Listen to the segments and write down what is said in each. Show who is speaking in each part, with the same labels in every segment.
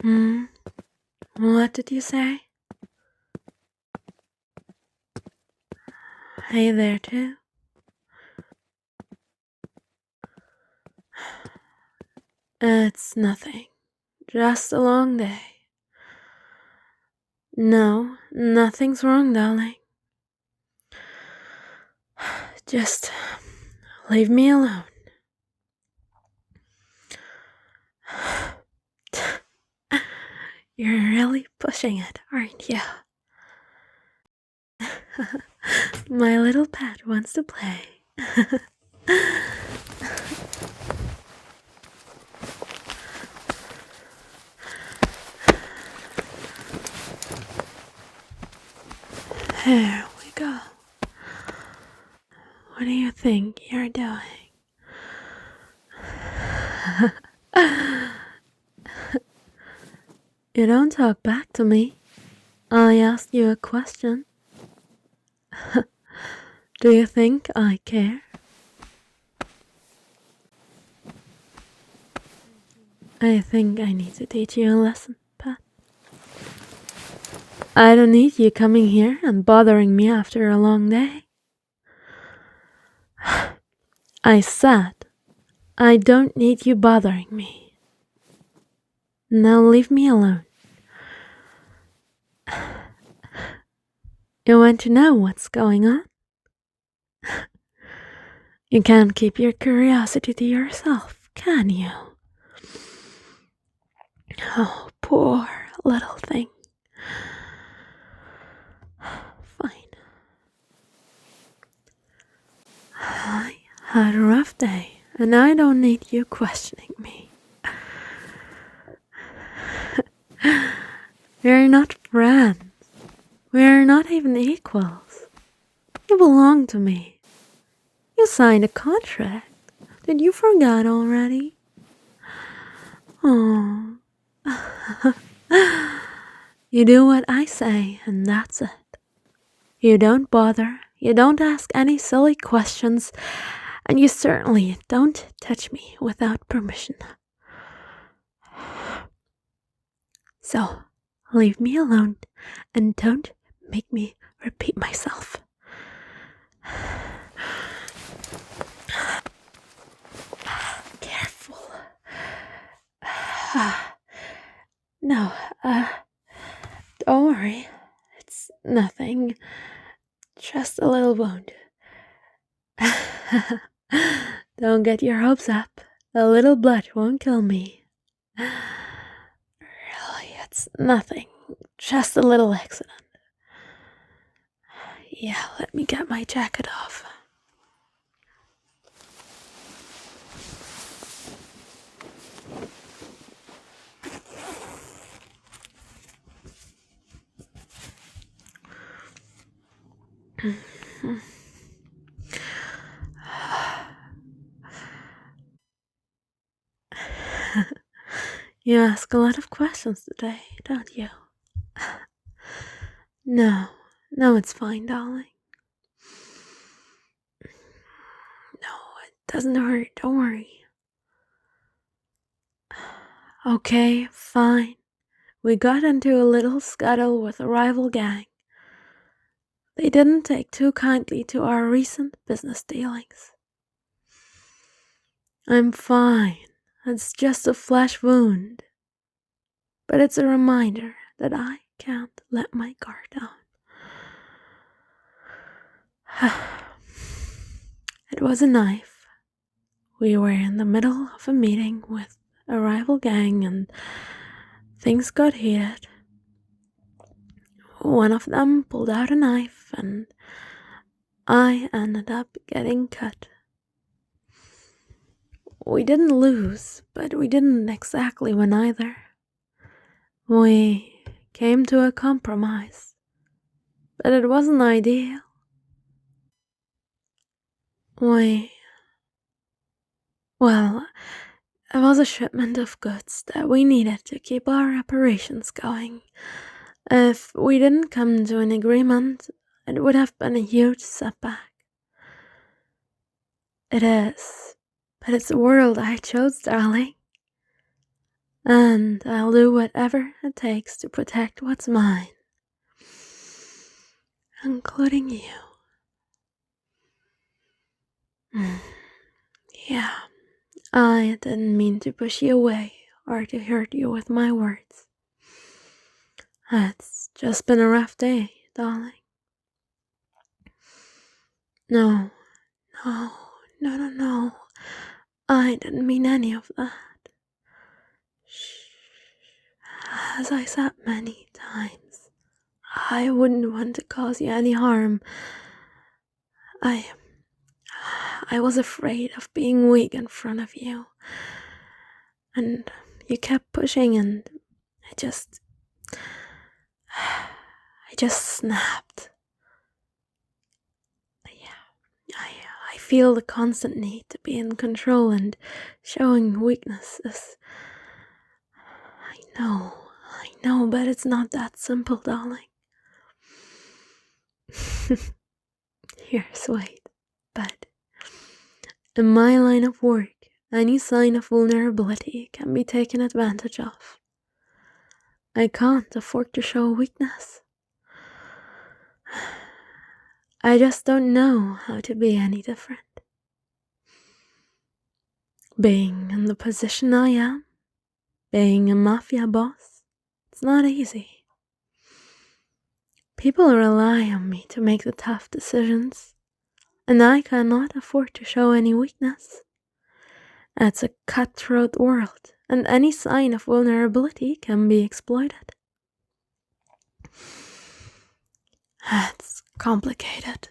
Speaker 1: Hmm? What did you say? Hey there, too. It's nothing. Just a long day. No, nothing's wrong, darling. Just leave me alone. You're really pushing it, aren't you? My little pet wants to play. There we go. What do you think you're doing? You don't talk back to me. I asked you a question. Do you think I care? I think I need to teach you a lesson, Pat. I don't need you coming here and bothering me after a long day. I said, I don't need you bothering me. Now leave me alone. You want to know what's going on? You can't keep your curiosity to yourself, can you? Oh, poor little thing. Fine. I had a rough day, and I don't need you questioning me. We're not friends. We're not even equals. You belong to me. You signed a contract. Did you forget already? Oh. You do what I say, and that's it. You don't bother, you don't ask any silly questions, and you certainly don't touch me without permission. So, leave me alone, and don't make me repeat myself. Careful. No, don't worry. It's nothing. Just a little wound. Don't get your hopes up. A little blood won't kill me. Really, it's nothing. Just a little accident. Yeah, let me get my jacket off. You ask a lot of questions today, don't you? No, it's fine, darling. No, it doesn't hurt, don't worry. Okay, fine. We got into a little scuttle with a rival gang. They didn't take too kindly to our recent business dealings. I'm fine. It's just a flesh wound. But it's a reminder that I can't let my guard down. It was a knife. We were in the middle of a meeting with a rival gang and things got heated. One of them pulled out a knife and I ended up getting cut. We didn't lose, but we didn't exactly win either. We came to a compromise, but it wasn't ideal. Well, it was a shipment of goods that we needed to keep our operations going. If we didn't come to an agreement, it would have been a huge setback. It is, but it's the world I chose, darling. And I'll do whatever it takes to protect what's mine, including you. Yeah, I didn't mean to push you away or to hurt you with my words. It's just been a rough day, darling. No, no, no. I didn't mean any of that. Shh. As I said many times, I wouldn't want to cause you any harm. I was afraid of being weak in front of you. And you kept pushing and I just snapped. Yeah, I feel the constant need to be in control, and showing weakness is... I know, but it's not that simple, darling. You're sweet, but in my line of work, any sign of vulnerability can be taken advantage of. I can't afford to show weakness. I just don't know how to be any different. Being in the position I am, being a mafia boss, it's not easy. People rely on me to make the tough decisions, and I cannot afford to show any weakness. It's a cutthroat world, and any sign of vulnerability can be exploited. It's complicated.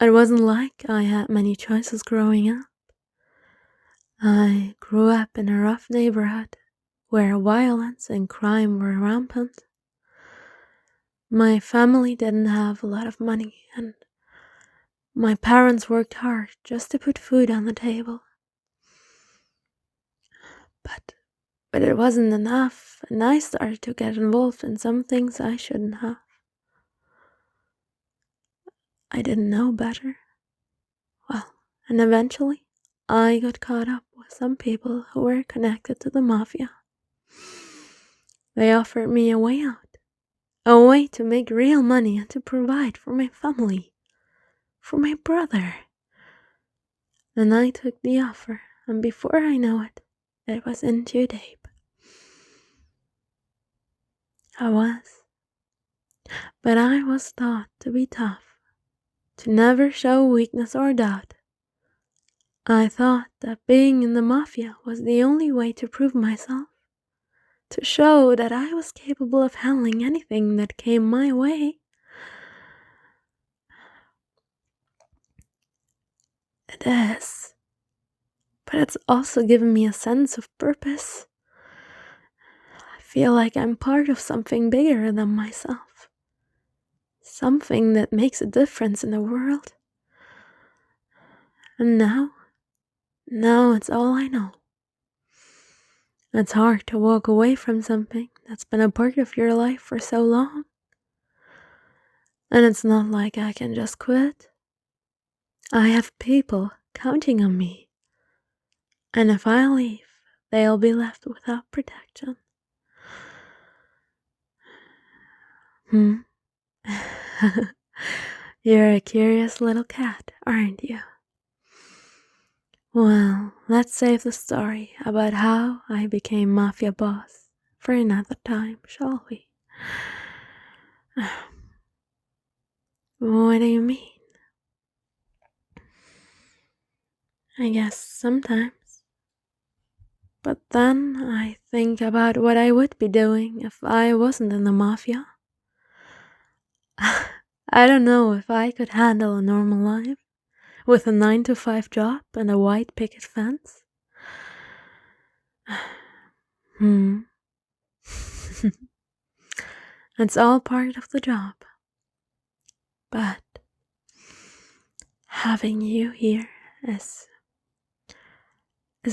Speaker 1: It wasn't like I had many choices growing up. I grew up in a rough neighborhood where violence and crime were rampant. My family didn't have a lot of money, and my parents worked hard just to put food on the table. But it wasn't enough, and I started to get involved in some things I shouldn't have. I didn't know better. Well, and eventually, I got caught up with some people who were connected to the mafia. They offered me a way out, a way to make real money and to provide for my family, for my brother. And I took the offer, and before I know it, it was in too deep. I was. But I was taught to be tough, to never show weakness or doubt. I thought that being in the mafia was the only way to prove myself, to show that I was capable of handling anything that came my way. It is, but it's also given me a sense of purpose. I feel like I'm part of something bigger than myself, something that makes a difference in the world. And now it's all I know. It's hard to walk away from something that's been a part of your life for so long. And it's not like I can just quit. I have people counting on me. And if I leave, they'll be left without protection. You're a curious little cat, aren't you? Well, let's save the story about how I became mafia boss for another time, shall we? What do you mean? I guess sometimes. But then I think about what I would be doing if I wasn't in the mafia. I don't know if I could handle a normal life with a 9-to-5 job and a white picket fence. It's all part of the job. But having you here is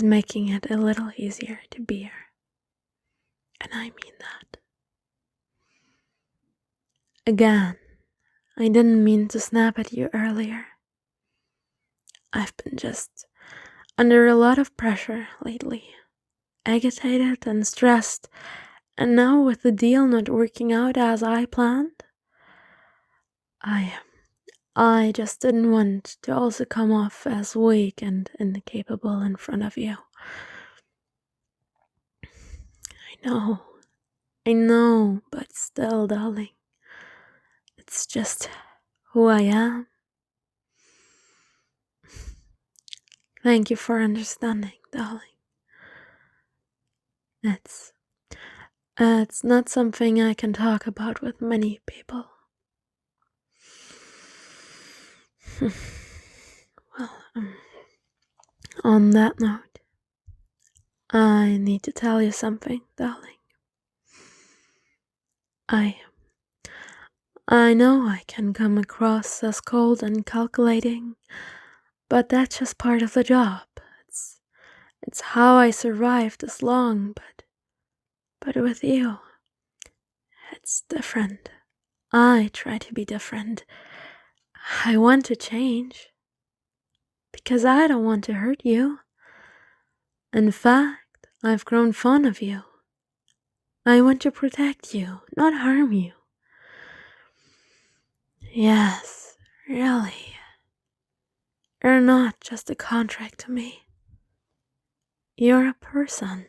Speaker 1: making it a little easier to bear. And I mean that. Again, I didn't mean to snap at you earlier. I've been just under a lot of pressure lately. agitated and stressed, and now with the deal not working out as I planned, I just didn't want to also come off as weak and incapable in front of you. I know, but still, darling, it's just who I am. Thank you for understanding, darling. It's not something I can talk about with many people. Well, on that note, I need to tell you something, darling. I know I can come across as cold and calculating, but that's just part of the job. It's how I survived this long, but with you, it's different. I try to be different. I want to change, because I don't want to hurt you. In fact, I've grown fond of you. I want to protect you, not harm you. Yes, really. You're not just a contract to me. You're a person.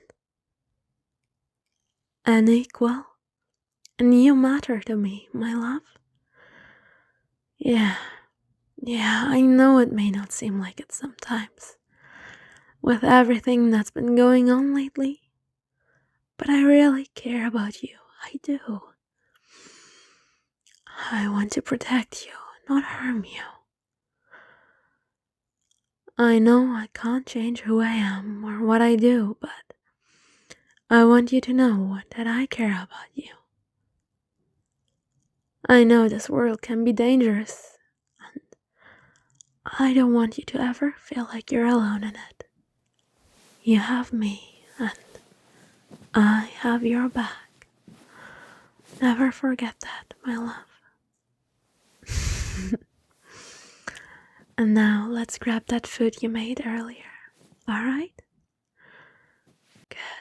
Speaker 1: An equal. And you matter to me, my love. Yeah, I know it may not seem like it sometimes, with everything that's been going on lately, but I really care about you. I do. I want to protect you, not harm you. I know I can't change who I am or what I do, but I want you to know that I care about you. I know this world can be dangerous, and I don't want you to ever feel like you're alone in it. You have me, and I have your back. Never forget that, my love. And now let's grab that food you made earlier. Alright? Good.